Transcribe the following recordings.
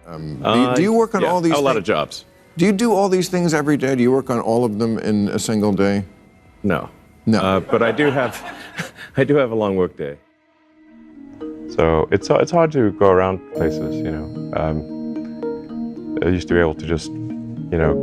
Do you work on all these a lot things? of jobs. Do you do all these things every day? Do you work on all of them in a single day? No. No. But I do have a long work day. So it's hard to go around places, you know. I used to be able to just, you know,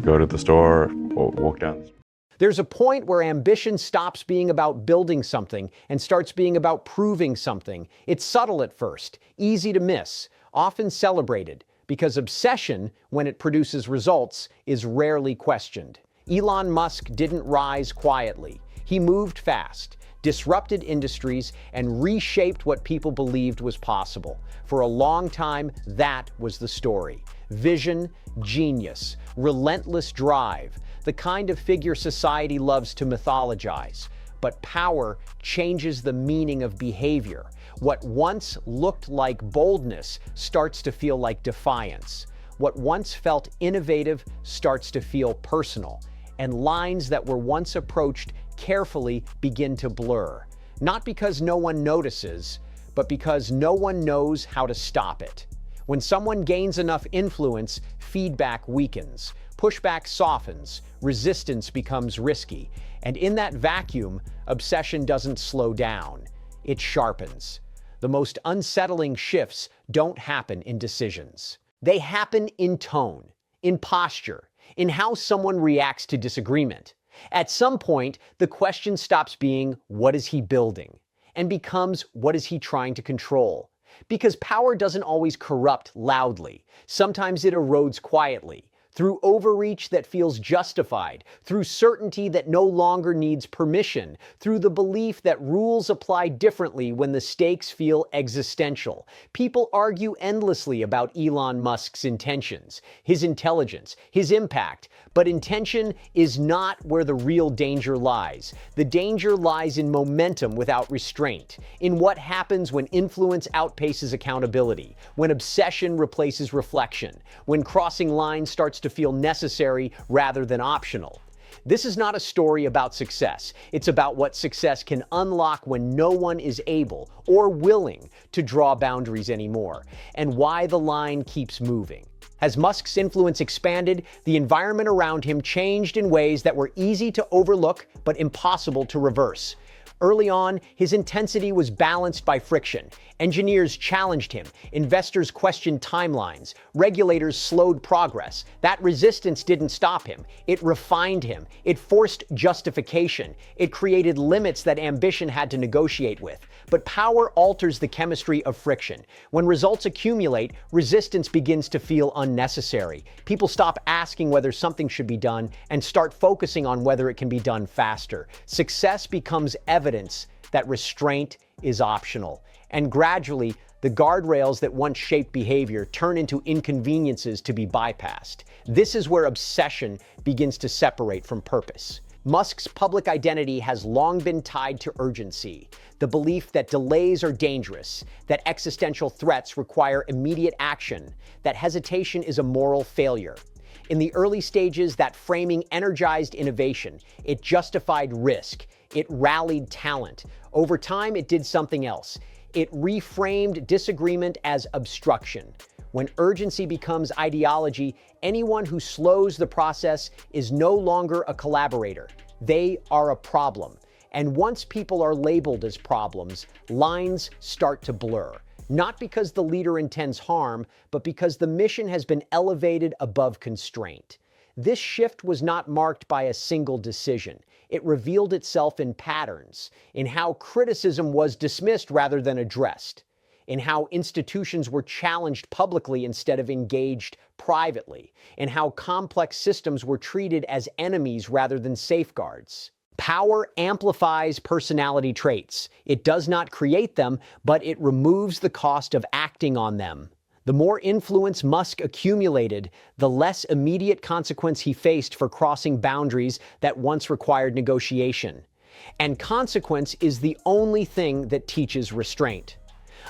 go to the store or walk down the street. There's a point where ambition stops being about building something and starts being about proving something. It's subtle at first, easy to miss, often celebrated, because obsession, when it produces results, is rarely questioned. Elon Musk didn't rise quietly. He moved fast, disrupted industries, and reshaped what people believed was possible. For a long time, that was the story. Vision, genius, relentless drive, the kind of figure society loves to mythologize. But power changes the meaning of behavior. What once looked like boldness starts to feel like defiance. What once felt innovative starts to feel personal. And lines that were once approached carefully begin to blur. Not because no one notices, but because no one knows how to stop it. When someone gains enough influence, feedback weakens, pushback softens, resistance becomes risky. And in that vacuum, obsession doesn't slow down, it sharpens. The most unsettling shifts don't happen in decisions. They happen in tone, in posture, in how someone reacts to disagreement. At some point, the question stops being, what is he building? And becomes, what is he trying to control? Because power doesn't always corrupt loudly. Sometimes it erodes quietly, through overreach that feels justified, through certainty that no longer needs permission, through the belief that rules apply differently when the stakes feel existential. People argue endlessly about Elon Musk's intentions, his intelligence, his impact, but intention is not where the real danger lies. The danger lies in momentum without restraint, in what happens when influence outpaces accountability, when obsession replaces reflection, when crossing lines starts to feel necessary rather than optional. This is not a story about success. It's about what success can unlock when no one is able or willing to draw boundaries anymore, and why the line keeps moving. As Musk's influence expanded, the environment around him changed in ways that were easy to overlook but impossible to reverse. Early on, his intensity was balanced by friction. Engineers challenged him, investors questioned timelines, regulators slowed progress. That resistance didn't stop him. It refined him. It forced justification. It created limits that ambition had to negotiate with. But power alters the chemistry of friction. When results accumulate, resistance begins to feel unnecessary. People stop asking whether something should be done and start focusing on whether it can be done faster. Success becomes evidence that restraint is optional. And gradually, the guardrails that once shaped behavior turn into inconveniences to be bypassed. This is where obsession begins to separate from purpose. Musk's public identity has long been tied to urgency, the belief that delays are dangerous, that existential threats require immediate action, that hesitation is a moral failure. In the early stages, that framing energized innovation. It justified risk. It rallied talent. Over time, it did something else. It reframed disagreement as obstruction. When urgency becomes ideology, anyone who slows the process is no longer a collaborator. They are a problem. And once people are labeled as problems, lines start to blur. Not because the leader intends harm, but because the mission has been elevated above constraint. This shift was not marked by a single decision. It revealed itself in patterns, in how criticism was dismissed rather than addressed, in how institutions were challenged publicly instead of engaged privately, in how complex systems were treated as enemies rather than safeguards. Power amplifies personality traits. It does not create them, but it removes the cost of acting on them. The more influence Musk accumulated, the less immediate consequence he faced for crossing boundaries that once required negotiation. And consequence is the only thing that teaches restraint.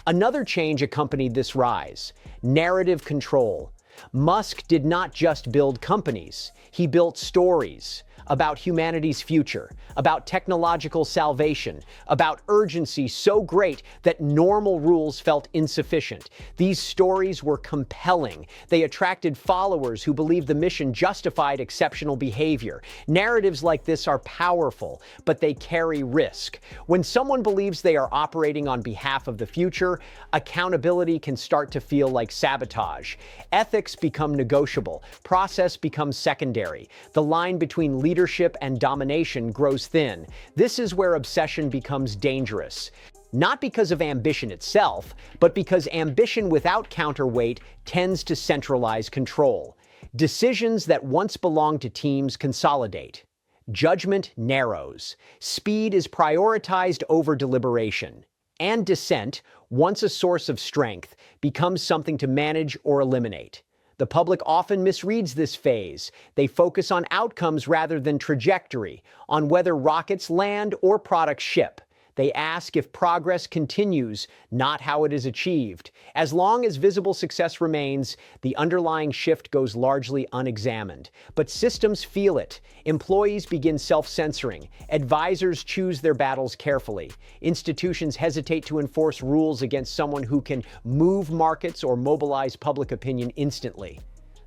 Another change accompanied this rise: narrative control. Musk did not just build companies. He built stories. about humanity's future, about technological salvation, about urgency so great that normal rules felt insufficient. These stories were compelling. They attracted followers who believed the mission justified exceptional behavior. Narratives like this are powerful, but they carry risk. When someone believes they are operating on behalf of the future, accountability can start to feel like sabotage. Ethics become negotiable. Process becomes secondary. The line between leadership and domination grows thin. This is where obsession becomes dangerous. Not because of ambition itself, but because ambition without counterweight tends to centralize control. Decisions that once belonged to teams consolidate. Judgment narrows. Speed is prioritized over deliberation. And dissent, once a source of strength, becomes something to manage or eliminate. The public often misreads this phase. They focus on outcomes rather than trajectory, on whether rockets land or products ship. They ask if progress continues, not how it is achieved. As long as visible success remains, the underlying shift goes largely unexamined. But systems feel it. Employees begin self-censoring. Advisors choose their battles carefully. Institutions hesitate to enforce rules against someone who can move markets or mobilize public opinion instantly.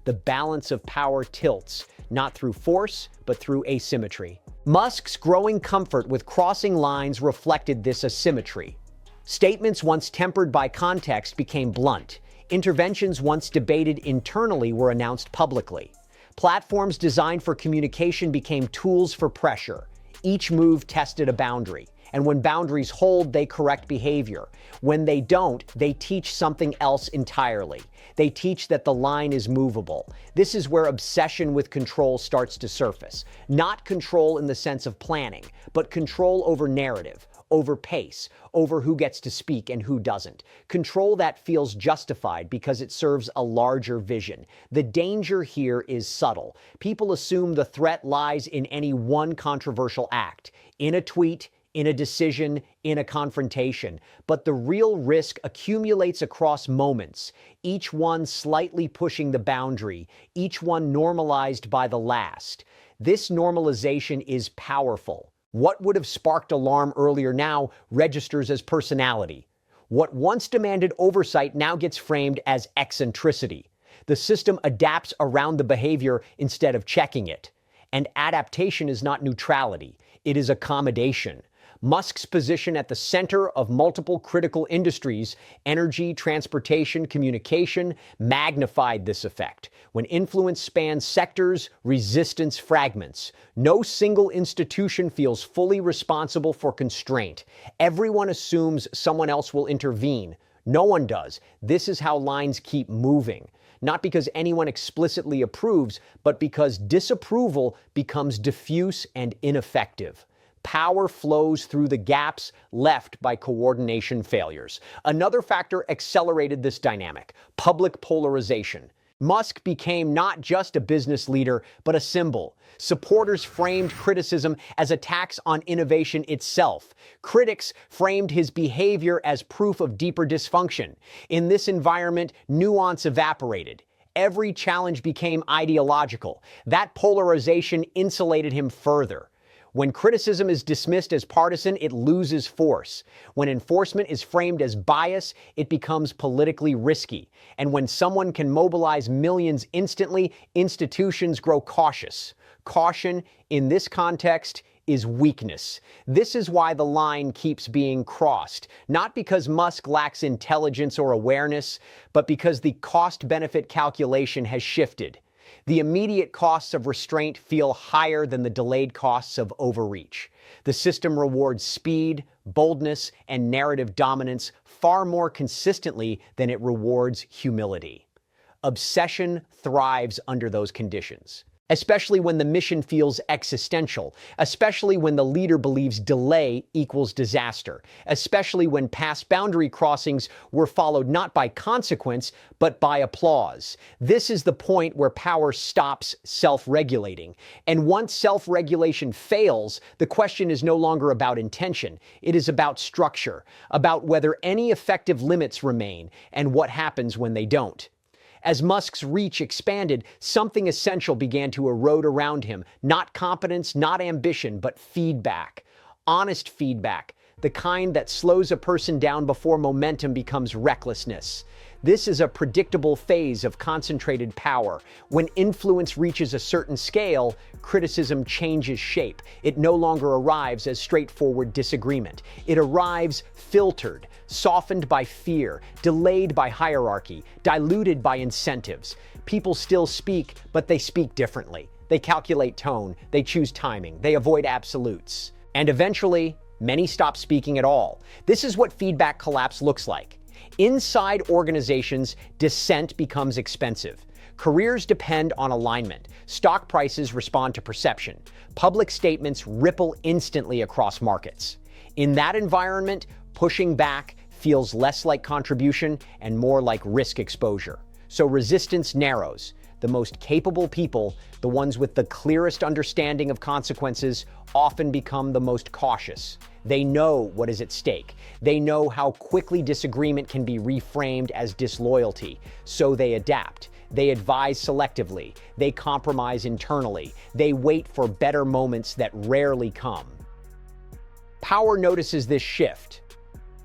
The balance of power tilts, not through force, but through asymmetry. Musk's growing comfort with crossing lines reflected this asymmetry. Statements once tempered by context became blunt. Interventions once debated internally were announced publicly. Platforms designed for communication became tools for pressure. Each move tested a boundary. And when boundaries hold, they correct behavior. When they don't, they teach something else entirely. They teach that the line is movable. This is where obsession with control starts to surface. Not control in the sense of planning, but control over narrative, over pace, over who gets to speak and who doesn't. Control that feels justified because it serves a larger vision. The danger here is subtle. People assume the threat lies in any one controversial act, in a tweet, in a decision, in a confrontation. But the real risk accumulates across moments, each one slightly pushing the boundary, each one normalized by the last. This normalization is powerful. What would have sparked alarm earlier now registers as personality. What once demanded oversight now gets framed as eccentricity. The system adapts around the behavior instead of checking it. And adaptation is not neutrality, it is accommodation. Musk's position at the center of multiple critical industries, energy, transportation, communication, magnified this effect. When influence spans sectors, resistance fragments. No single institution feels fully responsible for constraint. Everyone assumes someone else will intervene. No one does. This is how lines keep moving. Not because anyone explicitly approves, but because disapproval becomes diffuse and ineffective. Power flows through the gaps left by coordination failures. Another factor accelerated this dynamic: public polarization. Musk became not just a business leader, but a symbol. Supporters framed criticism as attacks on innovation itself. Critics framed his behavior as proof of deeper dysfunction. In this environment, nuance evaporated. Every challenge became ideological. That polarization insulated him further. When criticism is dismissed as partisan, it loses force. When enforcement is framed as bias, it becomes politically risky. And when someone can mobilize millions instantly, institutions grow cautious. Caution, in this context, is weakness. This is why the line keeps being crossed. Not because Musk lacks intelligence or awareness, but because the cost-benefit calculation has shifted. The immediate costs of restraint feel higher than the delayed costs of overreach. The system rewards speed, boldness, and narrative dominance far more consistently than it rewards humility. Obsession thrives under those conditions. Especially when the mission feels existential, especially when the leader believes delay equals disaster, especially when past boundary crossings were followed not by consequence, but by applause. This is the point where power stops self-regulating. And once self-regulation fails, the question is no longer about intention. It is about structure, about whether any effective limits remain, and what happens when they don't. As Musk's reach expanded, something essential began to erode around him. Not competence, not ambition, but feedback. Honest feedback, the kind that slows a person down before momentum becomes recklessness. This is a predictable phase of concentrated power. When influence reaches a certain scale, criticism changes shape. It no longer arrives as straightforward disagreement. It arrives filtered, softened by fear, delayed by hierarchy, diluted by incentives. People still speak, but they speak differently. They calculate tone, they choose timing, they avoid absolutes. And eventually, many stop speaking at all. This is what feedback collapse looks like. Inside organizations, dissent becomes expensive. Careers depend on alignment. Stock prices respond to perception. Public statements ripple instantly across markets. In that environment, pushing back feels less like contribution and more like risk exposure. So resistance narrows. The most capable people, the ones with the clearest understanding of consequences, often become the most cautious. They know what is at stake. They know how quickly disagreement can be reframed as disloyalty, so they adapt. They advise selectively. They compromise internally. They wait for better moments that rarely come. Power notices this shift.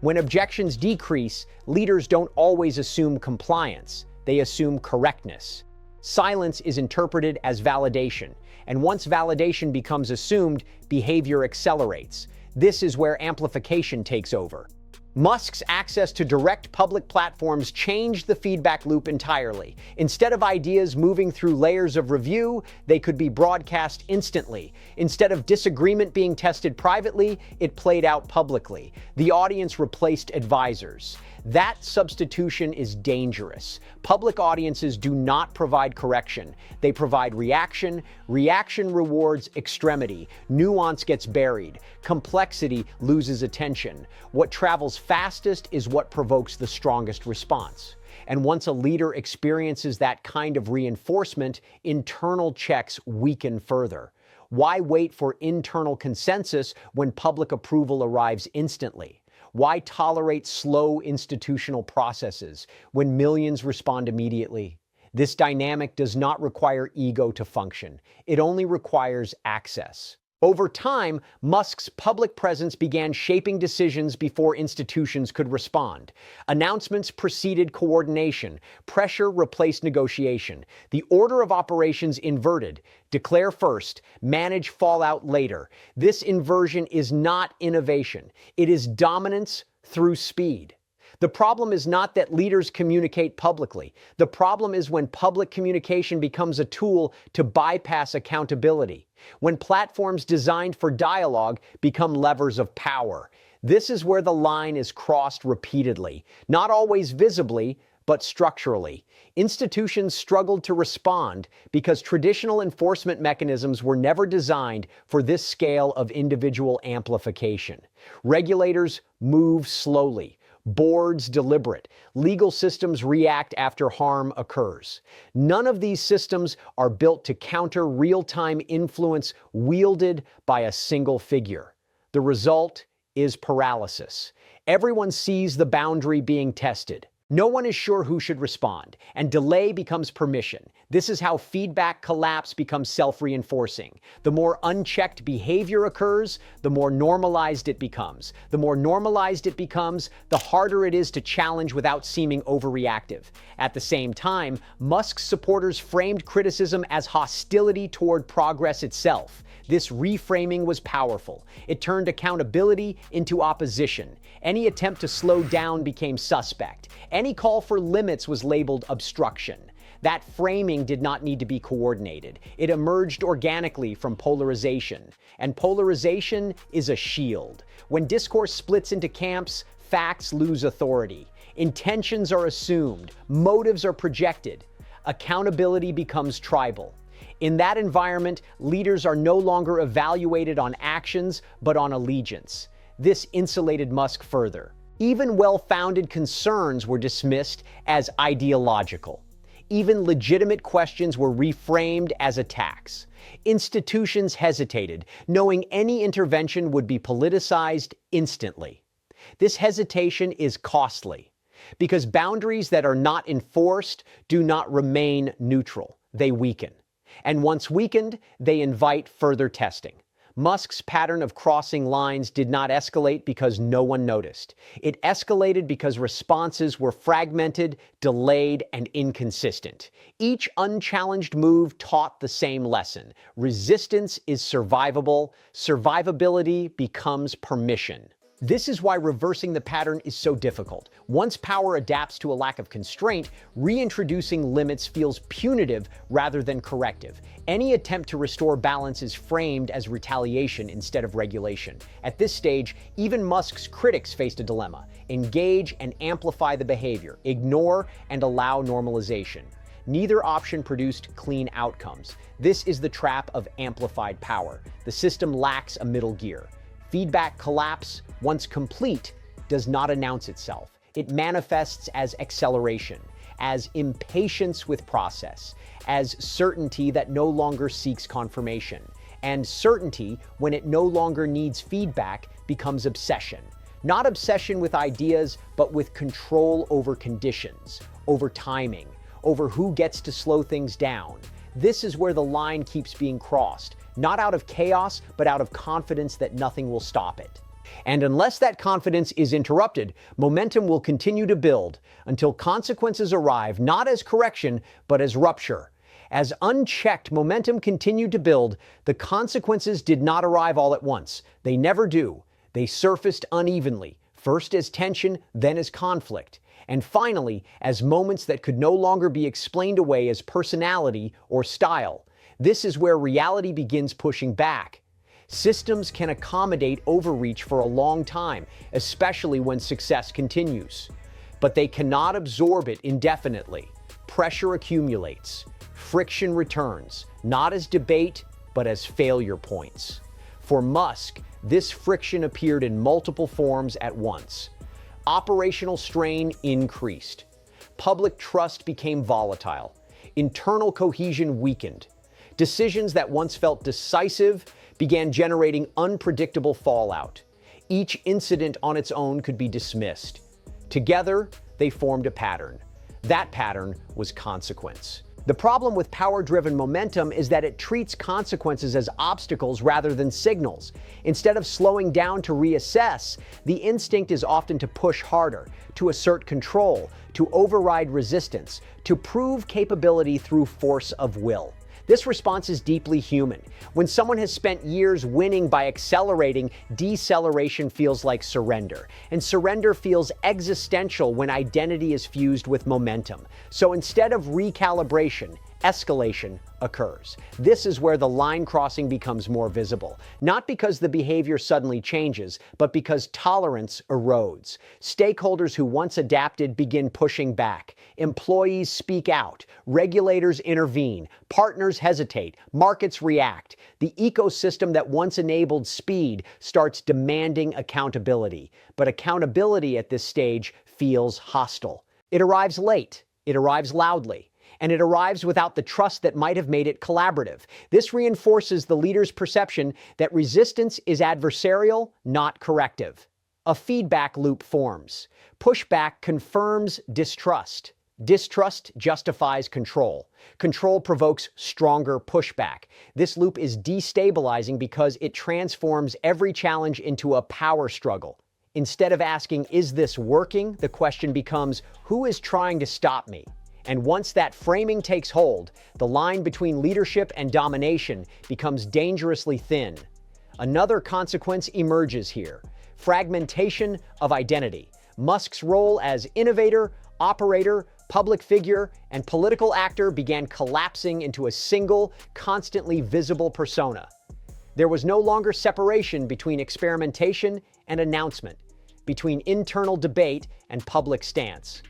When objections decrease, leaders don't always assume compliance. They assume correctness. Silence is interpreted as validation, and once validation becomes assumed, behavior accelerates. This is where amplification takes over. Musk's access to direct public platforms changed the feedback loop entirely. Instead of ideas moving through layers of review, they could be broadcast instantly. Instead of disagreement being tested privately, it played out publicly. The audience replaced advisors. That substitution is dangerous. Public audiences do not provide correction. They provide reaction. Reaction rewards extremity. Nuance gets buried. Complexity loses attention. What travels fastest is what provokes the strongest response. And once a leader experiences that kind of reinforcement, internal checks weaken further. Why wait for internal consensus when public approval arrives instantly? Why tolerate slow institutional processes when millions respond immediately? This dynamic does not require ego to function. It only requires access. Over time, Musk's public presence began shaping decisions before institutions could respond. Announcements preceded coordination. Pressure replaced negotiation. The order of operations inverted. Declare first, manage fallout later. This inversion is not innovation. It is dominance through speed. The problem is not that leaders communicate publicly. The problem is when public communication becomes a tool to bypass accountability. When platforms designed for dialogue become levers of power. This is where the line is crossed repeatedly, not always visibly, but structurally. Institutions struggled to respond because traditional enforcement mechanisms were never designed for this scale of individual amplification. Regulators move slowly. Boards deliberate. Legal systems react after harm occurs. None of these systems are built to counter real-time influence wielded by a single figure. The result is paralysis. Everyone sees the boundary being tested. No one is sure who should respond, and delay becomes permission. This is how feedback collapse becomes self-reinforcing. The more unchecked behavior occurs, the more normalized it becomes. The more normalized it becomes, the harder it is to challenge without seeming overreactive. At the same time, Musk's supporters framed criticism as hostility toward progress itself. This reframing was powerful. It turned accountability into opposition. Any attempt to slow down became suspect. Any call for limits was labeled obstruction. That framing did not need to be coordinated. It emerged organically from polarization. And polarization is a shield. When discourse splits into camps, facts lose authority. Intentions are assumed. Motives are projected. Accountability becomes tribal. In that environment, leaders are no longer evaluated on actions, but on allegiance. This insulated Musk further. Even well-founded concerns were dismissed as ideological. Even legitimate questions were reframed as attacks. Institutions hesitated, knowing any intervention would be politicized instantly. This hesitation is costly. Because boundaries that are not enforced do not remain neutral. They weaken. And once weakened, they invite further testing. Musk's pattern of crossing lines did not escalate because no one noticed. It escalated because responses were fragmented, delayed, and inconsistent. Each unchallenged move taught the same lesson. Resistance is survivable. Survivability becomes permission. This is why reversing the pattern is so difficult. Once power adapts to a lack of constraint, reintroducing limits feels punitive rather than corrective. Any attempt to restore balance is framed as retaliation instead of regulation. At this stage, even Musk's critics faced a dilemma: engage and amplify the behavior, ignore and allow normalization. Neither option produced clean outcomes. This is the trap of amplified power. The system lacks a middle gear. Feedback collapse, once complete, does not announce itself. It manifests as acceleration, as impatience with process, as certainty that no longer seeks confirmation. And certainty, when it no longer needs feedback, becomes obsession. Not obsession with ideas, but with control over conditions, over timing, over who gets to slow things down. This is where the line keeps being crossed, not out of chaos, but out of confidence that nothing will stop it. And unless that confidence is interrupted, momentum will continue to build until consequences arrive not as correction, but as rupture. As unchecked momentum continued to build, the consequences did not arrive all at once. They never do. They surfaced unevenly, first as tension, then as conflict, and finally as moments that could no longer be explained away as personality or style. This is where reality begins pushing back. Systems can accommodate overreach for a long time, especially when success continues. But they cannot absorb it indefinitely. Pressure accumulates. Friction returns, not as debate, but as failure points. For Musk, this friction appeared in multiple forms at once. Operational strain increased. Public trust became volatile. Internal cohesion weakened. Decisions that once felt decisive began generating unpredictable fallout. Each incident on its own could be dismissed. Together, they formed a pattern. That pattern was consequence. The problem with power-driven momentum is that it treats consequences as obstacles rather than signals. Instead of slowing down to reassess, the instinct is often to push harder, to assert control, to override resistance, to prove capability through force of will. This response is deeply human. When someone has spent years winning by accelerating, deceleration feels like surrender. And surrender feels existential when identity is fused with momentum. So instead of recalibration, escalation occurs. This is where the line crossing becomes more visible. Not because the behavior suddenly changes, but because tolerance erodes. Stakeholders who once adapted begin pushing back. Employees speak out. Regulators intervene. Partners hesitate. Markets react. The ecosystem that once enabled speed starts demanding accountability. But accountability at this stage feels hostile. It arrives late. It arrives loudly. And it arrives without the trust that might have made it collaborative. This reinforces the leader's perception that resistance is adversarial, not corrective. A feedback loop forms. Pushback confirms distrust. Distrust justifies control. Control provokes stronger pushback. This loop is destabilizing because it transforms every challenge into a power struggle. Instead of asking, "Is this working?" the question becomes, "Who is trying to stop me?" And once that framing takes hold, the line between leadership and domination becomes dangerously thin. Another consequence emerges here: fragmentation of identity. Musk's role as innovator, operator, public figure, and political actor began collapsing into a single, constantly visible persona. There was no longer separation between experimentation and announcement, between internal debate and public stance.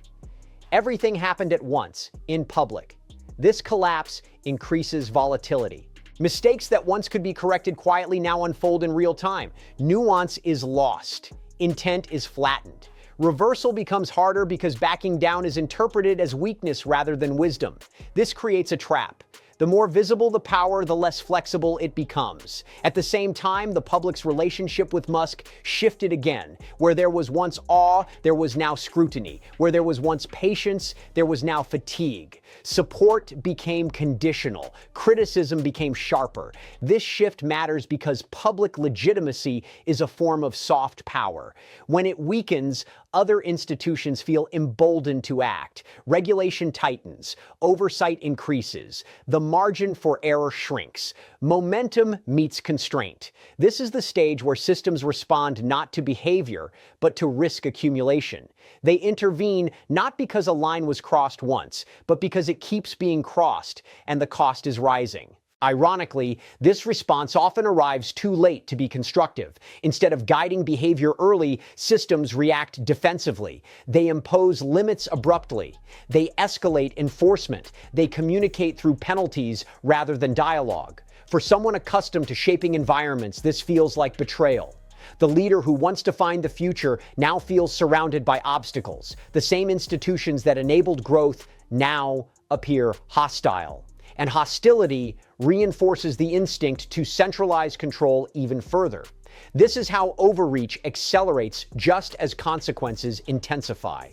Everything happened at once, in public. This collapse increases volatility. Mistakes that once could be corrected quietly now unfold in real time. Nuance is lost. Intent is flattened. Reversal becomes harder because backing down is interpreted as weakness rather than wisdom. This creates a trap. The more visible the power, the less flexible it becomes. At the same time, the public's relationship with Musk shifted again. Where there was once awe, there was now scrutiny. Where there was once patience, there was now fatigue. Support became conditional. Criticism became sharper. This shift matters because public legitimacy is a form of soft power. When it weakens, other institutions feel emboldened to act. Regulation tightens. Oversight increases. The margin for error shrinks. Momentum meets constraint. This is the stage where systems respond not to behavior, but to risk accumulation. They intervene not because a line was crossed once, but because it keeps being crossed and the cost is rising. Ironically, this response often arrives too late to be constructive. Instead of guiding behavior early, systems react defensively. They impose limits abruptly. They escalate enforcement. They communicate through penalties rather than dialogue. For someone accustomed to shaping environments, this feels like betrayal. The leader who wants to find the future now feels surrounded by obstacles. The same institutions that enabled growth now appear hostile. And hostility reinforces the instinct to centralize control even further. This is how overreach accelerates just as consequences intensify.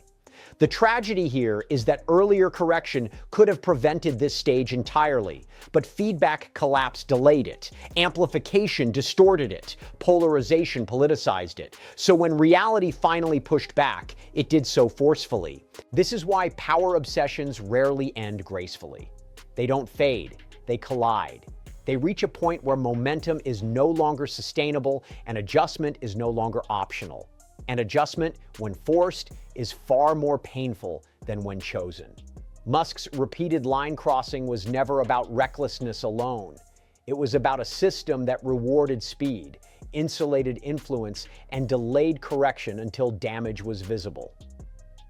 The tragedy here is that earlier correction could have prevented this stage entirely, but feedback collapse delayed it, amplification distorted it, polarization politicized it. So when reality finally pushed back, it did so forcefully. This is why power obsessions rarely end gracefully. They don't fade, they collide. They reach a point where momentum is no longer sustainable and adjustment is no longer optional. And adjustment, when forced, is far more painful than when chosen. Musk's repeated line crossing was never about recklessness alone. It was about a system that rewarded speed, insulated influence, and delayed correction until damage was visible.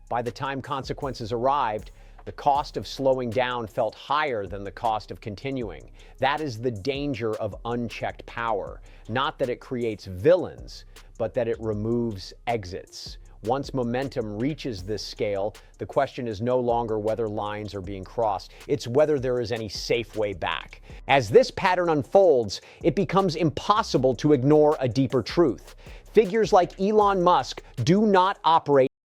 By the time consequences arrived, the cost of slowing down felt higher than the cost of continuing. That is the danger of unchecked power. Not that it creates villains, but that it removes exits. Once momentum reaches this scale, the question is no longer whether lines are being crossed, it's whether there is any safe way back. As this pattern unfolds, it becomes impossible to ignore a deeper truth. Figures like Elon Musk do not operate